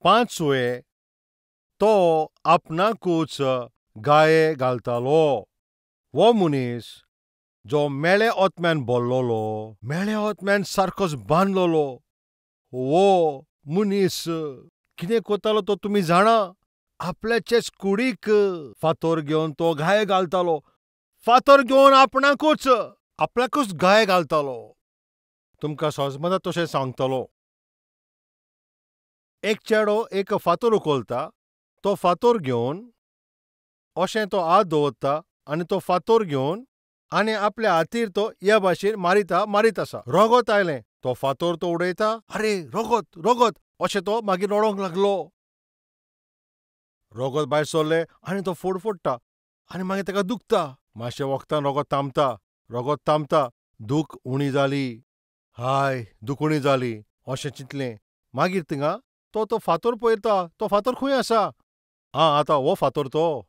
पांचवे, तो आपणाकूच गाये घालतालो. वो मनीस जो मेळे ओतम्यान भरलोलो, मेळे ओतम्यान सारकोच बांदलोलो, वो मनीस कितें कोत्तालो तो तुमी जाणा? आपल्याचेच कुडीक फातर घेवन तो गाये घालतालो. फातर घेवन आपल्याकूच गाये घालतालो. तुमकां सोजमता तशें सांगतलो. एक चेडो एक फातर उखलता, तो फातर घेवन अशें तो हात दवरता आनी तो फातर घेवन आनी आपल्या हातीर तो ह्या भाशेन मारीत आसा. रगत आयलें, तो फातर तो उडयता, आरे रगत रगत अशें तो मागीर रडोंक लागलो. रगत भायर सरलें आनी तो फडफडटा आनी मागीर ताका दुखता. मातशें वखदान रगत थांबता, दूख उणी जाली. हाय, दूख उणी जाली अशें चिंतलें. मागीर थिंगा तो फातर पळयता, तो फातर खंय आसा? आतां हो फातर तो.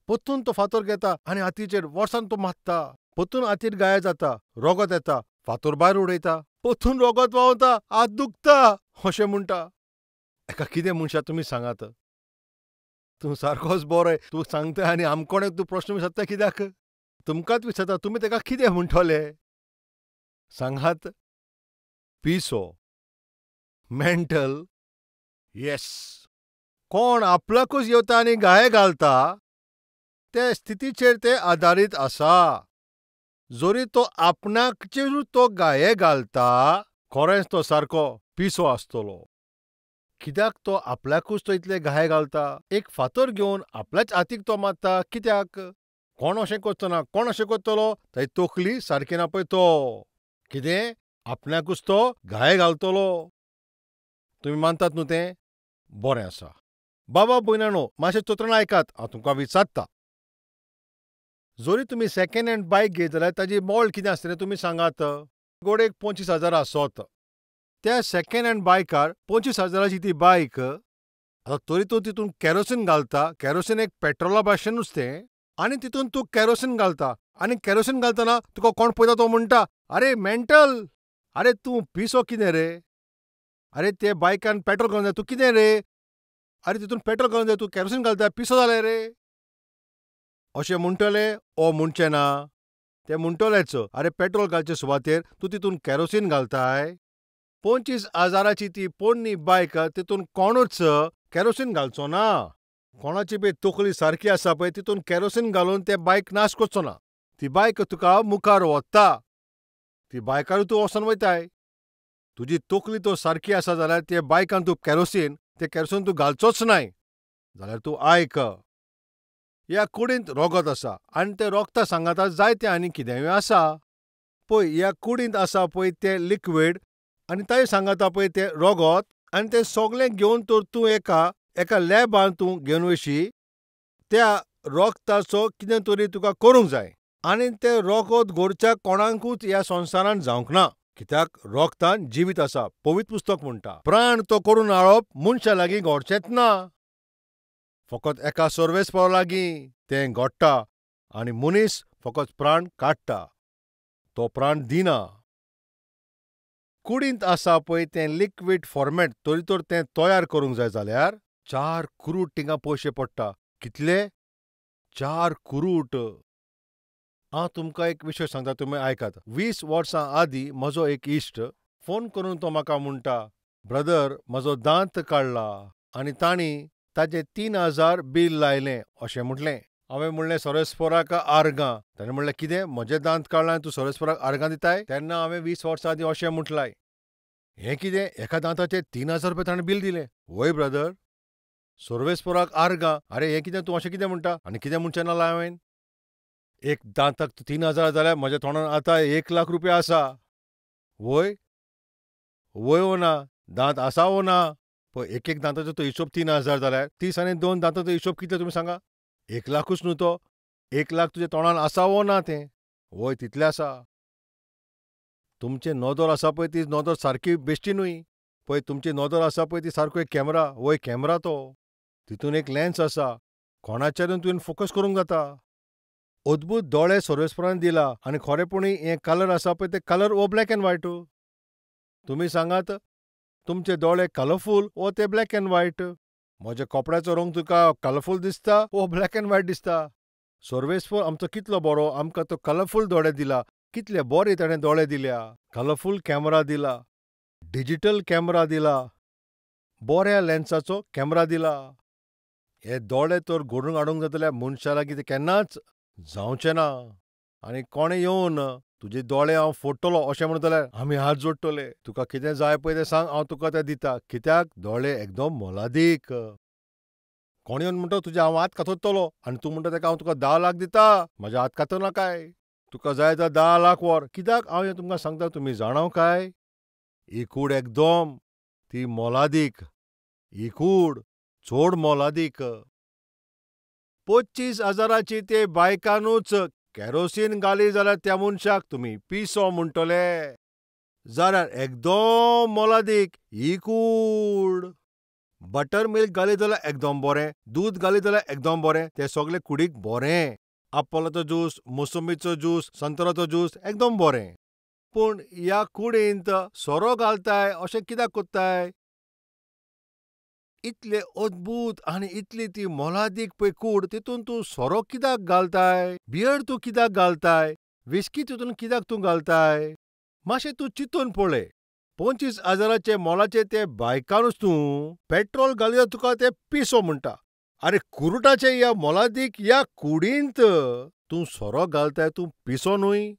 पत्तून तो फातर घेता आनी हातीचेर वर्सान तो मारता. पत्तून हातीर गाये जाता, रगत येता, फातर भायर उडयता. पत्तून रगत व्हांवता, हात दुखता अशें म्हणटा. हेका कितें म्हणशात तुमी सांगात? तूं सारकोच बरो, तूं सांगता आनी आमकोणेक तूं प्रश्न विचारता कित्याक? तुमकांच विचारता, तुमी तेका कितें म्हणटले? सांगात. पिसो, मेंटल, येस. कोण आपल्याकूच येता आनी गाये घालता, ते स्थितीचेर ते आदारीत आसा. जोरी तो आपणाकचेरूच तो गाये घालता, खरेंच तो सारको पिसो आसतलो. कित्याक तो आपल्याकूच तो इतले गाये घालता? एक फातर घेवन आपल्याच हातीक तो मारता, कित्याक? कोण अशें करचना, कोण अशें करतलो? ताची तोखली सारकी ना पळय तो. कितें? आपणाकूच तो गाये घालतलो. तुमी मानतात न्हू तें? बरें आसा. बाबा भयणानो, मातशें चिंतून आयकात, हांव तुमकां विचारता. जोरी तुमी सेकंड हँड बायक घेत जाल्यार ताजी मोल कितें आसता तें तुमी सांगात. गोडेक 25,000 आसत. त्या सेकंड हँड बायकार 25,000ची ती बायक, आतां तरी तूं तितून कॅरोसीन घालता. कॅरोसीन एक पेट्रोला भाशेनूच तें. आनी तितून तूं कॅरोसीन घालता आनी कॅरोसीन घालतना तुका कोण पळयता तो म्हणटा, आरे मेंटल, आरे तूं पिसो कितें रे? आरे ते बायकान पेट्रोल घालूंक जाय, तूं कितें रे? आरे तितून पेट्रोल घालूंक जाय, तूं कॅरोसीन घालता, पिसो जालें रे? अशें म्हणटले ओ म्हणचे ना? ते म्हणटलेच, आरे पेट्रोल घालचे सुवातेर तूं तितून कॅरोसीन घालताय? 25,000ची ती पोरणी बायक, तितून कोणूच कॅरोसीन घालचो ना. कोणाची बी तोखली सारकी आसा पळय, तितून कॅरोसीन घालून ते बायक नाश करचो ना. ती बायक तुका मुखार व्हरता. ती बायकारूय तूं वोसोन वयताय. तुजी तोखली तो सारकी आसा जाल्यार ते बायकान तूं ते कॅरोसीन तूं घालचोच नाय. जाल्यार तूं आयक. ह्या कुडींत रगत आसा आनी ते रगता सांगाता जायते आनी कितेंय आसा. पळय, ह्या कुडींत आसा पळय तें लिक्वीड आनी ताचे सांगाता पळय तें रगत, आनी तें सगळें घेवन तर तूं एका लॅबांत तूं घेवन वयशी. त्या रगताचो कितें तरी तुका करूंक जाय. आनी तें रगत घोरच्या कोणाकूच ह्या संवसारांत जावंक ना. कित्याक रगतान जिवीत आसा, पवित्र पुस्तक म्हणटा. प्राण तो करून हाडप मनशा लागीं घडचेंच ना. फकत एका सर्वेस्परा लागीं तें घडटा आनी मनीस फकत प्राण काडटा, तो प्राण दिना. कुडींत आसा पळय तें लिक्वीड फॉर्मेट तरी तर तें तयार करूंक जाय जाल्यार 4 करोड थिंगा पयशे पडटा. कितले? 4 करोड. हांव तुमकां एक विशय सांगता, तुमी आयकात. 20 वर्सां आदीं म्हजो एक इश्ट फोन करून तो म्हाका म्हणटा, ब्रदर, म्हजो दांत काडला आनी तांणी ताचें 3,000 बील लायलें अशें म्हटलें. हांवें म्हणलें सर्वेस्पराक आर्गां. ताणें म्हणलें कितें? म्हजें दांत काडलां आनी तूं सर्वेस्पराक आर्गां दिताय? तेन्ना हांवें 20 वर्सां आदीं अशें म्हटलाय. हें कितें? एका दांताचें 3,000 रुपया ताणें बील दिलें? वय ब्रदर, सर्वेस्पराक आर्गां. आरे हें कितें? तूं अशें कितें म्हणटा? आनी कितें म्हणचें नासलें हांवें? एक दांताक 3,000 जाल्यार म्हज्या तोंडान आतां 1,00,000 रुपया आसा. वय वो ना, दांत आसा वो ना? पळय, एक दांताचो तो हिशोब 3,000 जाल्यार 30 आनी 2 दांताचो हिशोब कितले तुमी सांगा? 1,00,000च न्हू तो? 1,00,000 तुज्या तोंडान आसा वो ना तें? वय तितलें आसा. तुमची नदर आसा पळय ती नदर सारकी बेश्टी न्हय. पळय, तुमची नदर आसा पळय ती सारको एक कॅमेरा. वय कॅमेरा तो. तितून एक लेन्स आसा. कोणाचेरूय तुवें फोकस करूंक जाता. अद्भुत दोळे सर्वेस्परान दिला आनी खरेपणी हें कलर आसा पळय ते कलर हो ब्लॅक एंड व्हायट. तुमी सांगात, तुमचे दोळे कलरफूल वो ते ब्लॅक अँड व्हायट? म्हज्या कपड्याचो रंग तुका कलरफूल दिसता वो ब्लॅक अँड व्हायट दिसता? सर्वेस्पर आमचो कितलो बरो, आमकां तो कलरफूल दोळे दिला. कितले बरे ताणें दोळे दिल्या. कलरफूल कॅमेरा दिला, डिजिटल कॅमेरा दिला, बऱ्या लेन्साचो कॅमेरा दिला. हे दोळे तर घडून हाडूंक जाय जाल्यार मनशा लागीं ते केन्नाच जावचे ना. आनी कोणें येवन तुजे दोळे हांव फोडटलों अशें म्हणत जाल्यार आमी हात जोडटले. तुका कितें जाय पळय तें सांग, हांव तुका तें दितां. कित्याक दोळे एकदम मोलादीक. कोण येवन म्हणटा तुजे हांव हात कातरतलों आनी तूं म्हणटा ताका हांव तुका 10 लाख दितां, म्हाजे हात कातर तुका जाय जाल्यार 10 लाख व्हर. कित्याक हांव हें तुमकां सांगता तुमी जाणा काय? ही कूड एकदम ती मोलादीक. ही कूड चड मोलादीक. 25,000ची ते बायकानूच केरोसीन घाली जाल्यार त्या मनशाक तुमी पिसो म्हणटले. जाल्यार एकदम मोलादीक ही कूड. बटर मिल्क घाली जाल्यार एकदम बरें, दूद घाली जाल्यार एकदम बरें, तें सगळें कुडीक बरें. आपोलाचो ज्यूस, मोसंबीचो ज्यूस, संत्राचो ज्यूस एकदम बरें. पूण ह्या कुडींत सोरो घालताय अशें कित्याक कोत्ताय? इतले अद्भुत आनी इतली ती मोलादीक पळय कूड, तितून तूं सोरो कित्याक घालताय? बियर्ड तूं कित्याक घालताय? विस्की तितून कित्याक तूं घालताय? मातशें तूं चिंतून पळय. 25,000चे मोलाचे ते बायकानूच तूं पेट्रोल घालून तुका ते पिसो म्हणटा. आरे कुरुटाचे ह्या मोलादीक ह्या कुडींत तूं सोरो घालताय, तूं पिसो न्हय?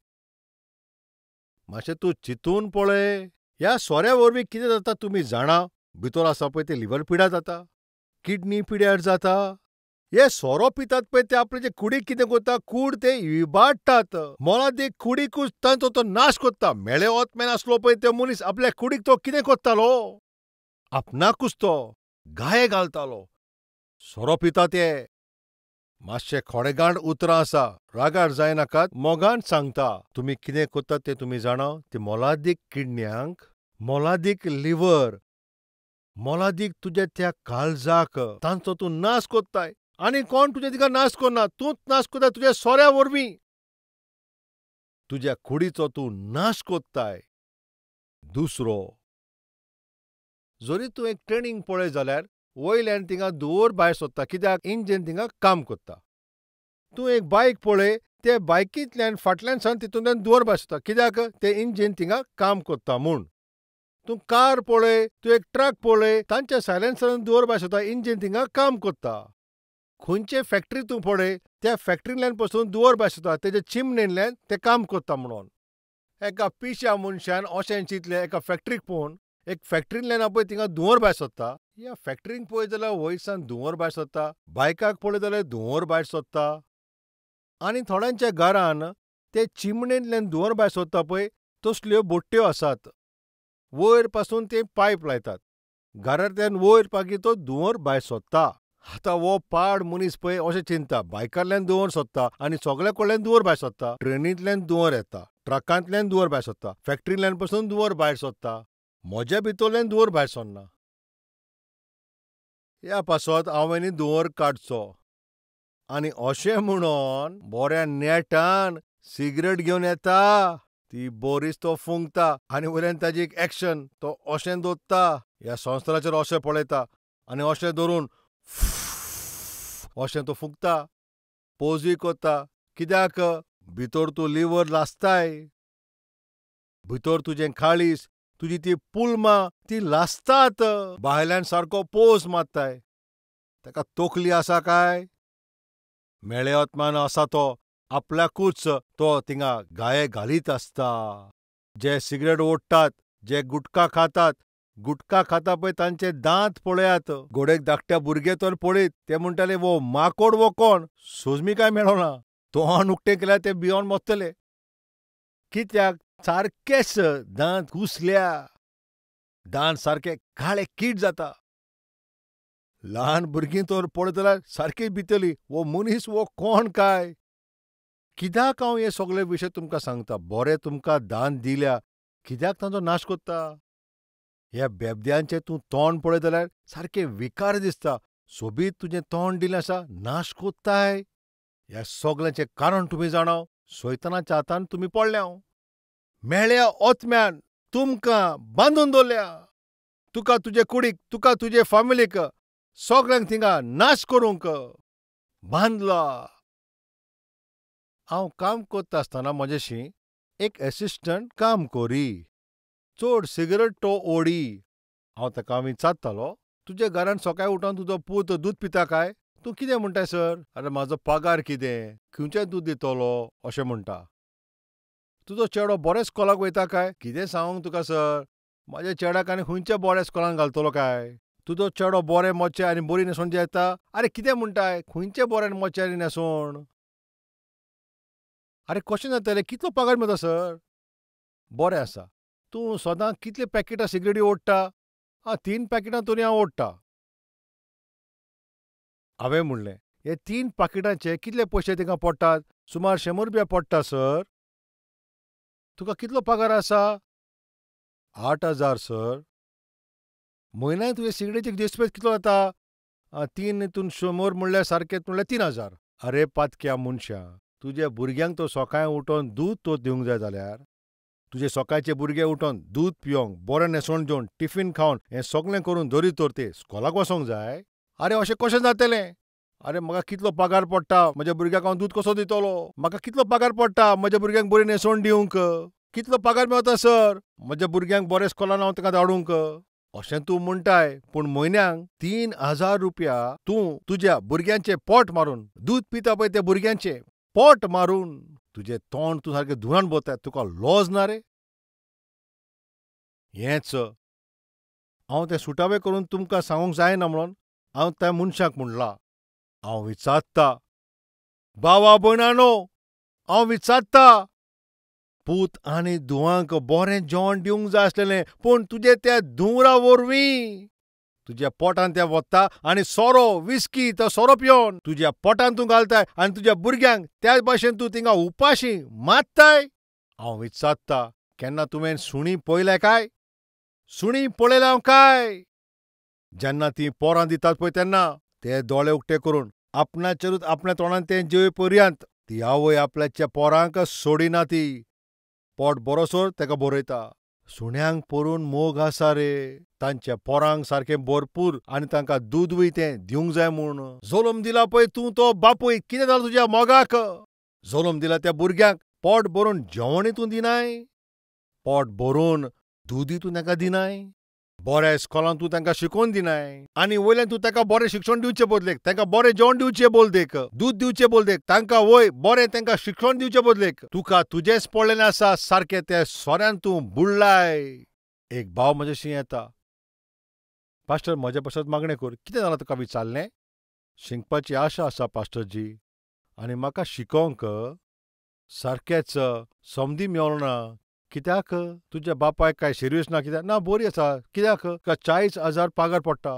मातशें तूं चिंतून पळय. ह्या सोऱ्या वरवीं कितें जाता तुमी जाणा? भितर आसा पळय ते लिव्हर पिड्यार जाता, किडनी पिड्यार जाता. हे सोरो पितात पळय ते आपले जे कुडीक कितें करता, कूड ते इबाडटात. मोलादीक कुडीकूच तांचो तो नाश कोत्ता. मेळे ओतमेन आसलो पळय तो मनीस आपल्या कुडीक तो कितें कोत्तालो? आपणाकूच तो गाये घालतालो. सोरो पिता ते. मातशें खोडेगांठ उतरां आसा, रागार जायनाकात, मोगान सांगता. तुमी कितें कोत्तात तें तुमी जाणा? ते मोलादीक किडन्यांक, मोलादीक लिव्हर, मोलादीक तुज्या त्या काळजाक तांचो तूं नाश कोत्ताय. आनी कोण तुजे तिका नाश करना, तूंच नाश कोत्ताय तुज्या सोऱ्या वरवीं. तुज्या कुडीचो तूं नाश कोत्ताय. दुसरो, जरी तूं एक ट्रेनिंग पळय जाल्यार वयल्यान थिंगा धुंवर भायर सोदता. कित्याक? इंजीन थिंगा काम कोत्ता. तूं एक बायक पळय, ते बायकींतल्यान फाटल्यान सावन तितूंतल्यान धुंवर भायर सोदता. कित्याक? तें इंजीन थिंगा काम कोत्ता म्हूण. तूं कार पळय, तूं एक ट्रक पळय, तांच्या सायलेन्सरान धुंवर भायर सोदता. इंजीन थिंगा काम कोत्ता. खंयचे फॅक्टरी तूं पळय, त्या फॅक्टरींतल्यान पसून धुंवर भायर सोदता. तेजे चिमणेंतल्यान तें काम कोत्ता म्हणून. एका पिश्या मनशान अशें चिंतलें एका फॅक्टरीक पळोवन. एक फॅक्टरींतल्यान पळय थिंगा धुंवर भायर सोदता. ह्या फॅक्टरींत पळयत जाल्यार वयरसान धुंवर भायर सोदता. बायकाक पळयत जाल्यार धुंवर भायर सोदता. आनी थोड्यांच्या घरान ते चिमणेंतल्यान धुंवर भायर सोदता पळय, तसल्यो बोट्ट्यो आसात. वयर पासून ते पायप लायतात. घरांतल्यान वयर पाकी तो धुंवर भायर सोदता. आतां हो पाड मनीस पळय अशें चिंतता, बायकांतल्यान धुंवर सोदता आनी सगल्या कडल्यान धुंवर भायर सोदता. ट्रेनींतल्यान धुंवर येता, ट्रकांतल्यान धुंवर भायर सोदता, फॅक्टरींतल्यान पसून धुंवर भायर सोदता. म्हज्या भितरल्यान धुंवर भायर सरना. ह्या पासत हांवें धुंवर काडचो. आनी अशें म्हणोन बऱ्या नेटान सिगरेट घेवन येता. ती बरीच तो फुंकता आनी वयल्यान ताजी एक एक्शन तो अशें दोत्ता. ह्या संवसाराचेर अशें पळयता आनी अशें धरून अशें तो फुंकता. पोजूय कोत्ता. कित्याक? भितर तूं लिव्हर लासताय. भितर तुजें काळीज, तुजी ती पुलमां ती लासतात. भायल्यान सारको पोज मारताय. ताका तोखली आसा काय? मेळे ओतमान आसा तो आपल्याकूच तो थिंगा गाये घालीत आसता. जे सिगरेट ओडटात, जे गुटखा खातात, गुटखा खाता पळय तांचे दांत पळयात. घोडेक धाकट्या भुरगे तर पळयत, ते म्हणटाले वो माकोड वो कोण? सोजमी काय मेळना. तोंड उक्तें केल्यार ते भियोन मरतले. कित्याक? सारकेच दांत घुसल्या. दांत सारके काळे कीट जाता. ल्हान भुरगीं तर पळयत जाल्यार सारकीं भितरलीं, वो मनीस वो कोण काय? कित्याक हांव हे सगळे विशय तुमकां सांगता? बरे तुमकां दांत दिल्या, कित्याक तांचो नाश कोत्ता? ह्या बेबद्यांचें तूं तोंड पळयत जाल्यार सारकें विकार दिसता. सोबीत तुजें तोंड दिलें आसा, नाश कोत्ताय. ह्या सगळ्याचें कारण तुमी जाणा? सैतानाच्या हातान तुमी पडल्या. मेळ्ळ्या ओतम्यान तुमकां बांदून दवरल्या. तुका तुजे कुडीक, तुका तुजे फॅमिलीक सगळ्यांक थिंगा नाश करूंक बांदला. हांव काम करता आसतना म्हजेशी एक एसिस्टंट काम कोरी. चड सिगरेट तो ओडी. हांव ताका विचारतालो, तुजे घरांत सकाळीं उठोन तुजो पूत दूद पिता काय? तूं कितें म्हणटाय सर? आरे म्हाजो पगार कितें? खंयचें दूद दितलो? अशें म्हणटा. तुजो चेडो बरें स्कॉलाक वयता काय? कितें सांगूंक तुका सर? म्हाज्या चेड्याक आनी खंयच्या बऱ्या स्कॉलान घालतलो काय? तुजो चेडो बरें मोचे आनी बरी न्हेसोवन जेता? आरे कितें म्हणटाय? खंयचें बरें मोचे आनी न्हेसोवन? आरे कशें जातलें? कितलो पगार मेळटा सर? बरें आसा. तूं सदां कितले पॅकेटां सिगरेटी ओडटा? 3 पॅकेटां तरी हांव ओडटां. हांवें म्हणलें, हे 3 पाकिटांचे कितले पयशे तिका पडटात? सुमार 100 रुपया पडटा सर. तुका कितलो पगार आसा? 8,000 सर. म्हयन्याक तुवें सिगरेटीक डिस्पेच कितलो जाता? 3 हितून 100 म्हणल्यार सारकेंच म्हणल्यार 3,000. आरे पातक्या मनशा, तुज्या भुरग्यांक तो सकाळीं उठोन दूद तो दिवंक जाय जाल्यार तुजे सकाळचे भुरगे उठोन दूद पिवंक, बरें न्हेसोवन जेवन, टिफीन खावन हें सगळें करून दवरीत तर ते स्कॉलाक वचोंक जाय? आरे अशें कशें जातलें? आरे म्हाका कितलो पगार पडटा? म्हज्या भुरग्याक हांव दूद कसो दितलो? म्हाका कितलो पगार पडटा म्हज्या भुरग्यांक बरी न्हेसोवन दिवंक? कितलो पगार मेळता सर म्हज्या भुरग्यांक बरें स्कॉलान हांव ताका धाडूंक? अशें तूं म्हणटाय, पूण म्हयन्याक 3,000 रुपया तूं तुज्या भुरग्यांचें पोट मारून, दूद पिता पळय त्या भुरग्यांचें पोट मारून, तुजें तोंड तूं सारकें धुरान भरता, तुका लॉज ना रे? हेंच हांव तें सुटावे करून तुमकां सांगूंक जायना म्हणून हांव त्या मनशाक म्हणलां. हांव विचारतां, भावा भयणानो, हांव विचारतां, पूत आनी धुवांक बरें जेवण दिवंक जाय आसलेलें, पूण तुजे त्या धुंवरा वरवीं तुज्या पोटांत तें वता आनी सोरो, विस्की तो सोरो पिवन तुज्या पोटांत तूं घालताय आनी तुज्या भुरग्यांक त्या भाशेन तूं थिंगा उपाशी मारताय. हांव विचारतां, केन्ना तुवें सुणीं पळयल्या काय? सुणीं पळयल्या काय? जेन्ना तीं पोरां दितात पळय तेन्ना ते दोळे उक्ते करून आपणाचेरूच आपल्या तोंडान तें जेवे पर्यंत ती आवय आपल्याच्या पोरांक सोडिना ती. पोट बरोसोर तेका बरयता. सुण्यांक परून मोग आसा रे, तांच्या पोरांक सारकें भरपूर आनी तांकां दूदूय तें दिवंक जाय म्हूण. जल्म दिला पळय तूं तो बापूय, कितें जालो तुज्या मोगाक? जल्म दिला त्या भुरग्यांक पोट भरून जेवणूय तूं दिनाय? पोट भरून दूदय तूं तांकां दिनाय? बऱ्या इस्कॉलान तूं तांकां शिकोवन दिनाय? आनी वयल्यान तूं तांकां बरें शिक्षण दिवचें बदलेक, तांकां बरें जेवण दिवचें बोलदेक, दूद दिवचें बोलदेक, तांकां वय बरें तांकां शिक्षण दिवचें बदलेक तुका तुजेंच पडलेलें आसा सारकें त्या सोऱ्यान तूं बुडलाय. एक भाव म्हजेशी येता. पास्टर म्हज्या पासत मागणें कर, कितें जालां तुका विचारलें? शिकपाची आशा आसा पास्टरजी, आनी म्हाका शिकोवंक सारकेंच संदी मेळों ना. कित्याक? तुज्या बापायक काय सिरियस ना कित्याक? ना बरी आसा. कित्याक? 40,000 पगार पडटा.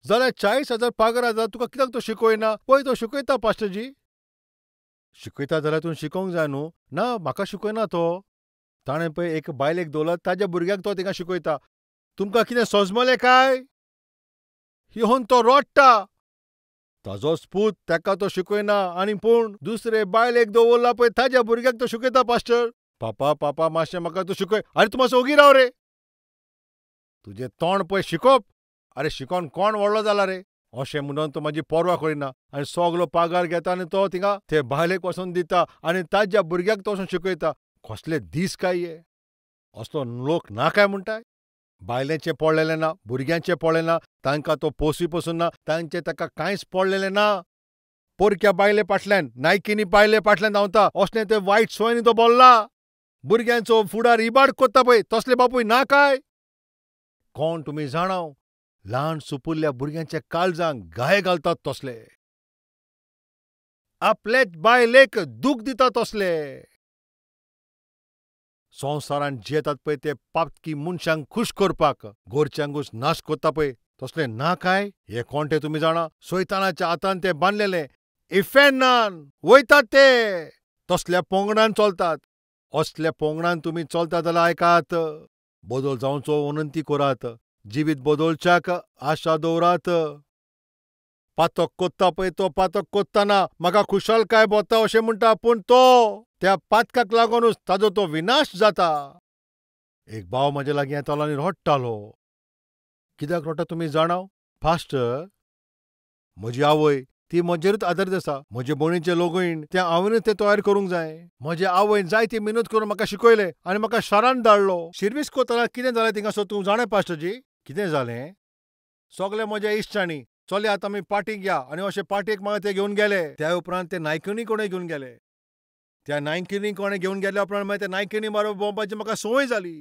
जाल्यार 40,000 पगार आसा तुका कित्याक तो शिकयना? पळय तो शिकयता पास्टरजी. शिकयता जाल्यार तूं शिकोवंक जाय न्हू. ना म्हाका शिकयना तो. ताणें पळय एक बायलेक दवरला, ताज्या भुरग्याक तो थिंगा शिकयता. तुमकां कितें सोजमलें काय? येवन तो रोडटा. ताजोच पूत ताका तो शिकयना आनी पूण दुसरे बायलेक दवरला पळय ताज्या भुरग्याक तो शिकयता पास्टर. पापा मातशें म्हाका तूं शिकय. आरे तूं मातसो ओगी राव रे. तुजें तोंड पळय शिकोवप. आरे शिकोवन कोण व्हडलो जाला रे? अशें म्हणून तो म्हाजी पर्वा करिना आनी सगलो पगार घेता आनी तो थिंगा ते बायलेक वचोन दिता आनी ताज्या भुरग्याक तो वचोन शिकयता. कसले दीस काय हे? असलो लोक ना काय म्हणटाय? बायलेचें पडलेलें ना, भुरग्यांचें पडलें ना, तांकां तो पोसूय पसून ना, तांचें ताका कांयच पडलेलें ना. पोरक्या बायले फाटल्यान, नायकिनी बायले फाटल्यान धांवता, असलें ते वायट संवयनी तो बोल्ला. भुरग्यांचो फुडार इबाड कोत्ता पळय, तसले बापूय ना काय? कोण तुमी जाणाव, ल्हान सुपुल्ल्या भुरग्यांच्या काळजांक घाये घालतात तसले. आपलेच बायलेक दूख दितात तसले. संवसारांत जियेतात पळय ते पापकी मनशांक खूश करपाक घरच्यांकूच नाश कोत्ता पळय तसले ना काय? हे कोण ते तुमी जाणा? सैतानाच्या हातान ते बांदलेले इफेन्नान वयतात ते. तसल्या पोंगणान चलतात. असल्या पोंगणान तुमी चलतात जाल्यार आयकात. बदल जावचो विनंती करात. जिवीत बदलच्याक आशा दवरात. पातक कोत्ता पळय तो पातक कोत्ताना म्हाका खुशालकाय भोगता अशें म्हणटा, पूण तो त्या पातकाक लागूनच ताजो तो विनाश जाता. एक भाव म्हजे लागीं येतालो आनी रडटालो. कित्याक रोटा तुमी जाणाव? फास्टर, म्हजी आवय ती म्हजेरूच आदारीत आसा. म्हजे भयणीचें लोगोयण तें हांवेनूच तें तयार करूंक जाय. म्हजे आवयन जायती मेहनत करून म्हाका शिकयलें आनी म्हाका शारांत धाडलो. सर्वीस करतना कितें जालें थिंगासर तूं जाणा पास्टरजी? कितें जालें? सगळे म्हजे इश्टांनी चले आतां आमी पार्टीक या आनी अशे पार्टेक म्हाका ते घेवन गेले. त्या उपरांत ते नायकिनी कोणें घेवन गेले. त्या नायकिनी कोणें घेवन गेल्या उपरांत मागीर त्या नायकिनी बाराबर भोंवपाची म्हाका संवय जाली.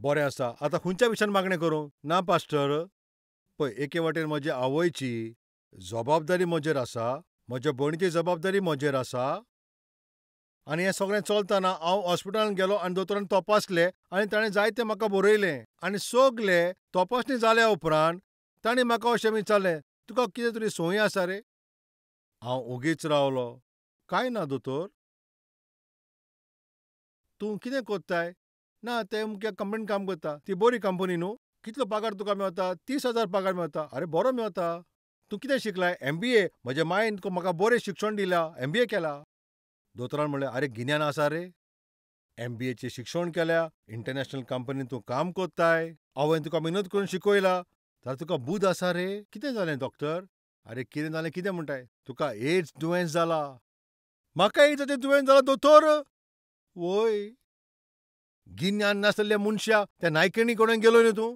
बरें आसा, आतां खंयच्या विशयान मागणें करूं? ना पास्टर, पळय एके वाटेन म्हजे आवयची जबाबदारी म्हजेर आसा, म्हज्या भयणीची जबाबदारी म्हजेर आसा आनी हें सगळें चलतना हांव हॉस्पिटलांत गेलों आनी दोतोरान तपासलें आनी ताणें जायतें म्हाका बरयलें आनी सगळे तपासणी जाल्या उपरांत ताणें म्हाका अशें विचारलें, तुका कितें तरी संवय आसा रे? हांव ओगीच रावलों. कांय ना दोतोर. तूं कितें कोत्ताय? ना तें अमक्या कंपनींत काम करता. ती बरी कंपनी न्हू. कितलो पगार तुका मेवता? 30,000 पगार मेवता. आरे बरो मेवता. तूं कितें शिकलाय? MBA. म्हज्या मायन म्हाका बरें शिक्षण दिलां. MBA केलां. दोतोरान म्हणलें, आरे गिन्यान आसा रे? MBAचें शिक्षण केल्या, इंटरनॅशनल कंपनींत तूं काम कोत्ताय, आवयन तुका मेहनत करून शिकयला, जाल्यार तुका बुद आसा रे? कितें जालें डॉक्टर? आरे कितें जालें कितें म्हणटाय? तुका एड्स दुयेंस जालां. म्हाका एड्साचें दुयेंस जालां दोतोर? वय. गिन्यान नासलेल्या मनशा त्या नायकिनी कडेन गेलो न्ही तूं?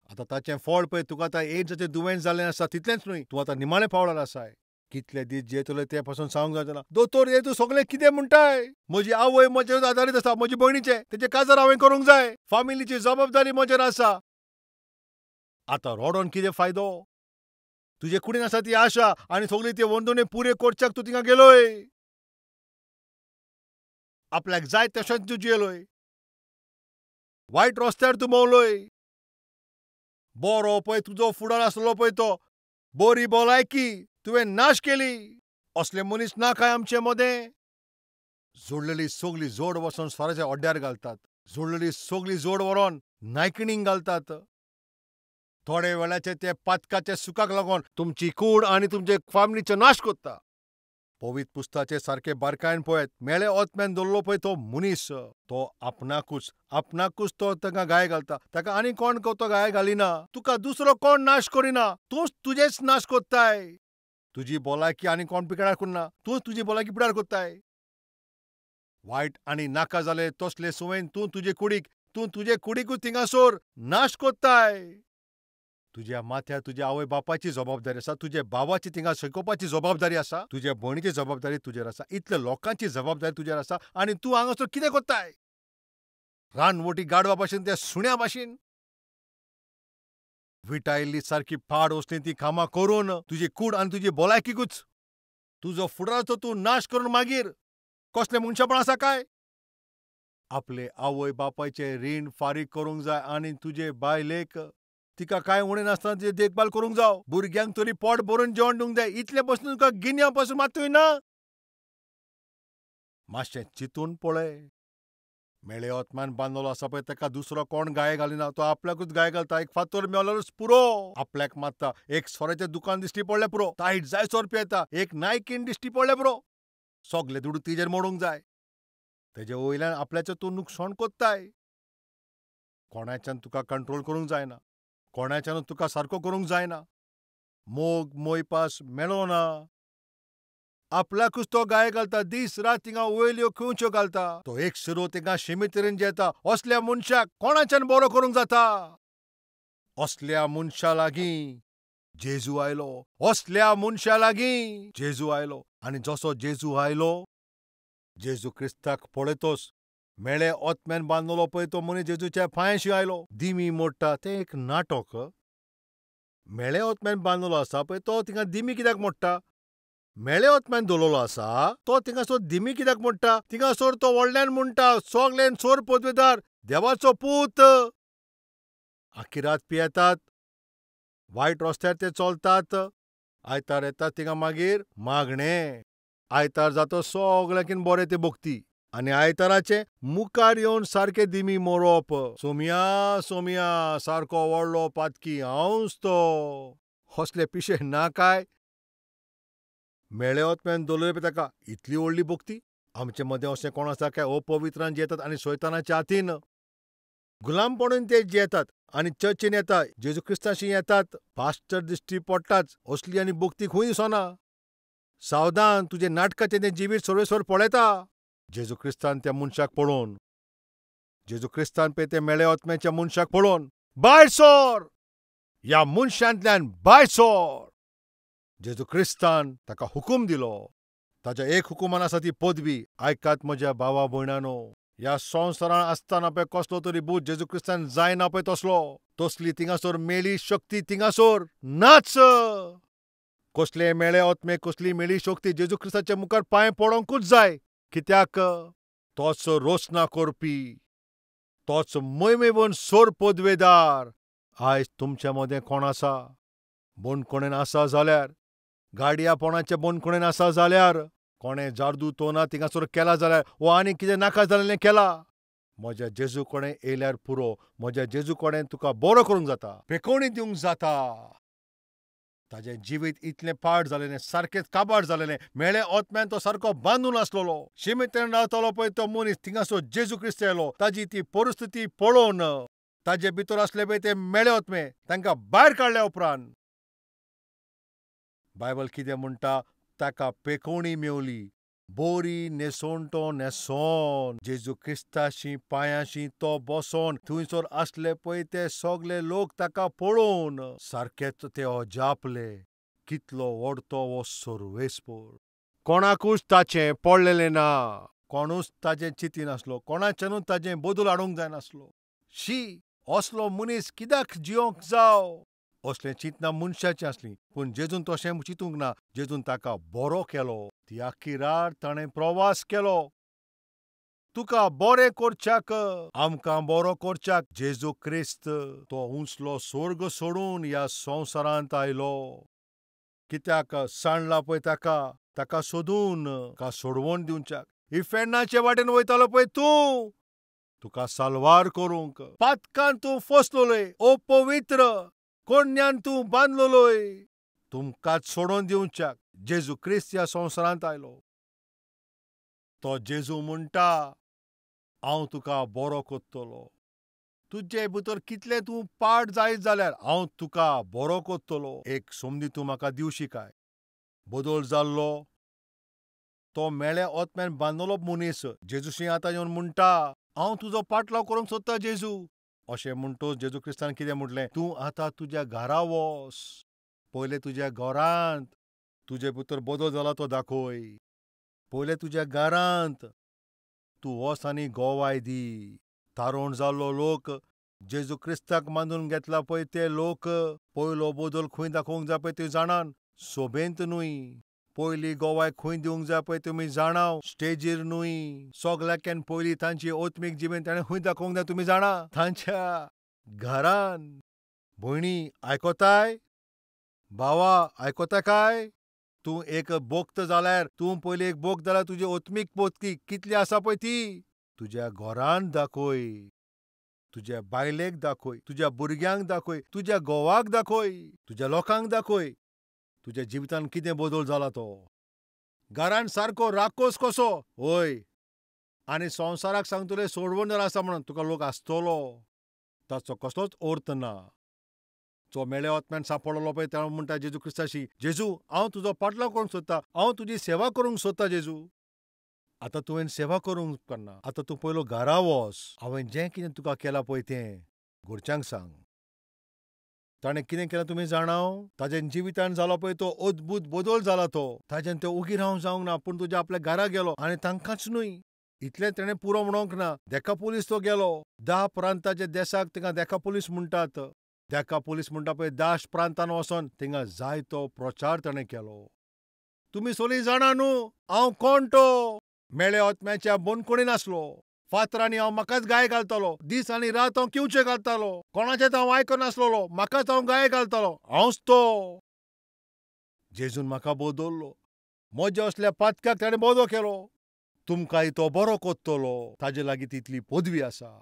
आतां ताचें फळ पळय, तुका आतां एड्साचें दुयेंस जाल्लें आसा तितलेंच न्हय, तूं आतां निमाणे पावलार आसाय. कितले दीस जेयतलो ते पासून सांगूंक जावचें ना. दोतोर हे तूं सगळें कितें म्हणटाय? म्हजी आवय म्हजेर आदारीत आसा, म्हजे भयणीचें तेचें काजार हांवें करूंक जाय. फामिलीची जबाबदारी म्हजेर आसा. आतां रडोन कितें फायदो? तुजे कुडीन आसा ती आशा आनी सगळी ती वंदोनी पुरे करच्याक तूं थिंगा गेलोय. आपल्याक जाय तशेंच तूं जियेलोय. वायट रस्त्यार तूं भोंवलोय. बरो पळय तुजो फुडार आसलो पळय तो, बरी भलायकी तुवें नाश केली. असले मनीस ना काय आमचे मदें? जोडलेली सगळी जोड वचोन स्वराच्या ओड्ड्यार घालतात. जोडलेली सगळी जोड व्हरोन नायकिणींक घालतात. थोडे वेळाचे ते पातकाचे सुखाक लागून तुमची कूड आनी तुमचे फामिलीचो नाश कोत्ता. पवित्र पुस्ताचे सारके बारकायेन पळयत, मेळे ओतम्यान दवरलो पळय तो मनीस, तो आपणाकूच तो ताका गाय घालता. ताका आनी कोण तो गाय घालिना. तुका दुसरो कोण नाश करिना. तूंच तुजेच नाश कोत्ताय. तुजी भलायकी आनी कोण पिड्यार करना. तूंच तुजी भलायकी पिड्यार कोत्ताय. वायट आनी नाका जाले तसले सुवेन तूं तुजे कुडीकूच थिंगासोर नाश कोत्ताय. तुज्या माथ्यार तुज्या आवय बापायची जबाबदारी आसा, तुज्या भावाची थिंगा शिकोवपाची जबाबदारी आसा, तुज्या भयणीची जबाबदारी तुजेर आसा, इतल्या लोकांची जबाबदारी तुजेर आसा आनी तूं हांगासर कितें कोत्ताय? रानवटी गाडवा भाशेन त्या सुण्या भाशेन विटायिल्ली सारकी पाड वचली ती कामां करून तुजी कूड आनी तुजी भलायकीकूच तुजो फुडाराचो तूं नाश करून मागीर कसलें मनशापण आसा काय? आपले आवय बापायचे रीण फारीक करूंक जाय आनी तुजे बायलेक तिका कांय उणें नासतना तिची देखभाल करूंक जावो. भुरग्यांक तरी पोट भरून जेवण दिवंक जाय. इतले पासून तुका गिन्या पासून मातूय ना? मातशें चिंतून पळय. मेळे ओतम्यान बांदलेलो आसा पळय ताका दुसरो कोण गाये घालिना. तो आपल्याकूच गाय घालता. एक फातर मेवल्यारूच पुरो. आपल्याक मात्ता एक सोऱ्याचें दुकान दिश्टी पडलें पुरो. तायट जायसर पियेता. एक नायकीन दिश्टी पडलें पुरो. सगळे दुडू तिजेर मोडूंक जाय. तेजे वयल्यान आपल्याचें तूं नुकसाण कोत्ताय. कोणाच्यान तुका कंट्रोल करूंक जायना. कोणाच्यानूच तुका सारको करूंक जायना. मोग मोयपास मेळो ना. आपल्याकूच तो गाये घालता. दीस रात थिंगा वयल्यो खंयच्यो घालता. तो एक शिरो थिंगा शिमीत तरेन जेता. असल्या मनशाक कोणाच्यान बरो करूंक जाता? असल्या मनशा लागीं जेजू आयलो. असल्या मनशा लागीं जेजू आयलो. आनी जसो जेजू आयलो, जेजू क्रिस्ताक पळयतोच मेळे ओतम्यान बांदलेलो पळय तो मनीस जेजूच्या पांयाशी आयलो. दिमी मोडटा तें एक नाटक. मेळे ओतम्यान बांदलेलो आसा पळय तो थिंगा दिमी कित्याक मोडटा? मेळे ओतम्यान दवरलेलो आसा तो थिंगासर दिमी कित्याक मोडटा? थिंगासर तो व्हडल्यान म्हणटा, सगळ्यान चोर पदवेदार देवाचो पूत. आख्खी रात पियेतात. वायट रस्त्यार ते चलतात. आयतार येतात थिंगा मागीर मागणें. आयतार जाता सगळ्याकीन बरें ते भोगती. आनी आयताराचे मुखार येवन सारके दिमी मोडप. सोमया सारको व्हडलो पातकी हांवूच तो. असले पिशे ना काय? मेळे ओतम्यान दवरले पळय ताका इतली व्हडली भोगती. आमचे मदें अशें कोण आसा काय अपवित्रान जेतात आनी शैतानाच्या हातीन गुलामपणान ते जेतात आनी चर्चीन येता, जेजू क्रिस्ताशी येतात, पास्टर दिश्टी पडटाच, असली आनी भोगती खूंय दिसना. सावधान, तुजे नाटकाचें तें जिवीत सर्वेस्वर पळयता. जेजू क्रिस्तान त्या मनशाक पळोवन, जेजू क्रिस्तान पळय ते मेळे आत्म्याच्या मनशाक पळोवन, भायर सर! ह्या मनशांतल्यान भायर सर! जेजू क्रिस्तान ताका हुकूम दिलो. ताच्या एक हुकुमान आसा ती पदवी. आयकात म्हज्या भावा भयणांनो, ह्या संवसारांत आसतना पळय कसलो तरी भूत जेजू क्रिस्तान जायना पळय तसली थिंगासोर मेली शक्ती थिंगासोर नाच. कसले मेळे आत्मे, कसली मेली शक्ती जेजू क्रिस्ताच्या मुखार पांय पडोंकूच जाय. कित्याक तोच रोसना करपी, तोच मैमेवून सोर पदवेदार आयज तुमच्या मदें कोण आसा? बोंडखणेन आसा जाल्यार, गाडयापणाचे बोंडखणेन आसा जाल्यार, कोणें जादू तोना थिंगासोर केला जाल्यार, वो आनी कितें नाका जाल्लें केला, म्हज्या जेजू कडेन येयल्यार पुरो. म्हज्या जेजू कडेन तुका बरो करूंक जाता, पेखोवणी दिवंक जाता. ताजें जिवीत इतलें पाड जालेलें, सारकेंच काबाड जालेलें. मेळे आत्म्यान तो सारको बांदून आसलेलो. शिमेतेन रावतालो पळय तो मनीस, थिंगासोर जेजू क्रिस्त येयलो. ताजी ती परिस्थिती पळोवन ताजे भितर आसले पळय ते मेळे आत्मे, तांकां भायर काडल्या उपरांत बायबल कितें म्हणटा, ताका पेखोवणी मेवली. बरी न्हेसोण न्हेसोन जेजू क्रिस्ताशी पांयाशी तो बसोन थंयसर आसले पळय ते सगळे लोक ताका पळोवन सारकेच ते अजापले. कितलो व्हडतो वो सर्वेस्पर. कोणाकूच ताचें पडलेलें ना. कोणूच ताचें चिंतिनासलो. कोणाच्यानूच ताचें बदल हाडूंक जायनासलो. शी, असलो मनीस कित्याक जियोंक जावो? असलें चिंतना मनशाचें आसलीं. पूण जेजून तशें चिंतूंक ना. जेजून ताका बरो केलो. ती आख्खी रात ताणें प्रवास केलो. तुका बरें करच्याक, आमकां बरो करच्याक जेजू क्रिस्त तो उंचलो स्वर्ग सोडून ह्या संवसारांत आयलो. कित्याक सांडला पळय ताका सोदून ताका सोडवण दिवच्याक. इफेन्नाचे वाटेन वयतालो पळय तूं, तुका साल्वार करूंक. पातकान तूं फसलोलय, ओ पवित्र, कोन्यान तूं बांदलोलय, तुमकांच सोडून दिवच्याक जेजू क्रिस्त ह्या संवसारांत आयलो. तो जेजू म्हणटा, हांव तुका बरो कोत्तलो. तुजे भितर कितलें तूं पाड जायत जाल्यार हांव तुका बरो कोत्तलो. एक संदी तूं म्हाका दिवशी काय? बदल जाल्लो तो मेळ्या आत्म्यान बांदलोलो मनीस जेजूशी आतां येवन म्हणटा, हांव तुजो पाटलाव करूंक सोदता जेजू. अशें म्हणटोच जेजू क्रिस्तान कितें म्हटलें, तूं आतां तुज्या घरा वच. पयलें तुज्या घरांत तुजे भितर बदल जाला तो दाखय. पयलें तुज्या घरांत तूं वच आनी गोवाय दी. तारोण जाल्लो लोक, जेजू क्रिस्ताक मानून घेतला पळय ते लोक, पयलो बदल खंय दाखोवंक जाय पळय ते जाणात, सोबेंत न्हय. पयली गोवाय खंय दिवंक जाय पळय तुमी जाणाव, स्टेजीर न्हय. सगळ्याकन पयली तांची आत्मीक जिवीत ताणें खंय दाखोवंक जाय तुमी जाणा, तांच्या घरान. भयणी आयकोताय? भावा आयकोता काय? तूं एक भोक्त जाल्यार, तूं पयलीं एक भोक्त जाल्यार तुजी आत्मीक पोतकी कितली आसा पळय ती तुज्या घरांत दाखय. तुज्या बायलेक दाखय, तुज्या भुरग्यांक दाखय, तुज्या घोवाक दाखय, तुज्या लोकांक दाखय. तुज्या जिवितांत कितें बदल जाला तो. घरांत सारको राकोस कसो, वय. आनी संवसाराक सांगतले सोडवण जर आसा म्हणून तुका लोक आसतलो. ताचो कसलोच अर्थ ना. जो मेळ्या आत्म्यान सांपडलो पळय तो म्हणटा जेजू क्रिस्ताशी, जेजू हांव तुजो पाटलाव करूंक सोदता, हांव तुजी सेवा करूंक सोदता जेजू. आतां तुवें सेवा करूंक उपकारना. आतां तूं पयलो घरा वच. हांवें जें कितें तुका केलां पळय तें घरच्यांक सांग. ताणें कितें केलां तुमी जाणाव? ताच्या जिवितांत जालो पळय तो अद्भुत बदल जाला तो. ताच्यान तें उगी रावंक जावंक ना, पूण तुज्या आपल्या घरा गेलो आनी तांकांच न्हय. इतलें ताणें पुरो म्हणोंक ना. देकापोलीस तो गेलो. 10 प्रांताच्या देशाक तिंगा देकापोलीस म्हणटात. देकापोलीस म्हणटा पळय 10 प्रांतान वचोन थिंगा जायतो प्रचार ताणें केलो. तुमी सगळीं जाणा न्हू हांव कोण तो. मेळ्या आत्म्याच्या बोंडखणीन आसलो. फातरांनी हांव म्हाकाच गाये घालतालो. दीस आनी रात हांव किवचे घालतालो. कोणाचेंच हांव आयकनासलोलो. म्हाकाच हांव गाये घालतालो. हांवच तो. जेजून म्हाका बदल्लो. म्हज्या असल्या पातकाक ताणें बरो केलो. तुमकांय तो बरो कोत्तलो. ताजे लागीं तितली पदवी आसा.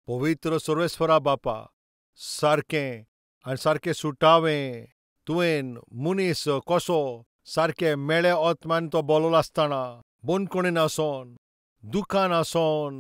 पवित्र सर्वेस्परा बापा, सारकें आनी सारकें सुटावें तुवें मनीस कसो सारकें मेळ्या आत्म्यान तो बोललो आसतना बोंडखणीन आसोन दुखान आसोन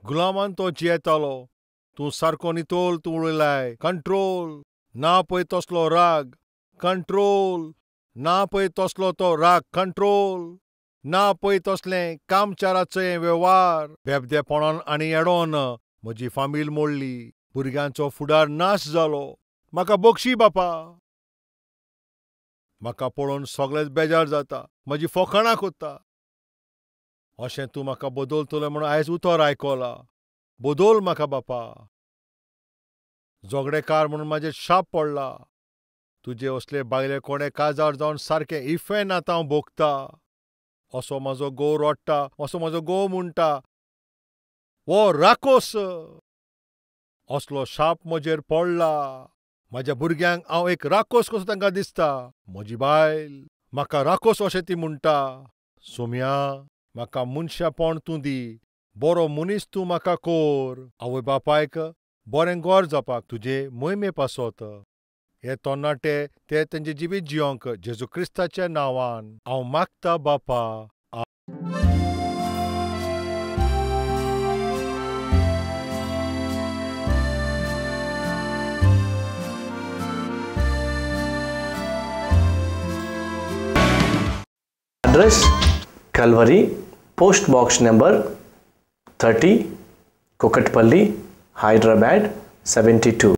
गुलामान तो जियेतालो, तूं सारको नितोल तूं उडयलाय. कंट्रोल ना पळय तसलो राग. कंट्रोल ना पळय तसलो तो राग. कंट्रोल ना पळय तसलें कामचाराचें वेव्हार. बेबदेपणान आनी येडोन म्हजी फामील मोडली. भुरग्यांचो फुडार नाश जालो. म्हाका बक्षी बापा. म्हाका पळोवन सगळेच बेजार जाता. म्हजी फकाणां कोत्ता. अशें तूं म्हाका बदलतलो म्हूण आयज उतर आयकलां. बदल म्हाका बापा. झगडेकार म्हणून म्हाजेर शाप पडला. तुजे असले बायले कोणे काजार जावन सारकें इफेन आतां हांव भोगता. असो म्हाजो घोव रडटा, असो म्हाजो घोव म्हणटा, वो राकोस. असलो शाप म्हजेर पडला. म्हाज्या भुरग्यांक हांव एक राकोस कसो तांकां दिसता. म्हजी बायल म्हाका राकोस अशें ती म्हणटा. सोम्या, म्हाका मनशापण तूं दी. बरो मनीस तूं म्हाका कोर. आवय बापायक बरें गोर जावपाक तुजे मोहिमे पासत. हे तरणाटे ते तेंचें जिवीत जियोंक जेजू क्रिस्ताच्या नांवान हांव मागता बापा. Address Calvary, Post Box number 30, Kukatpalli, Hyderabad 72.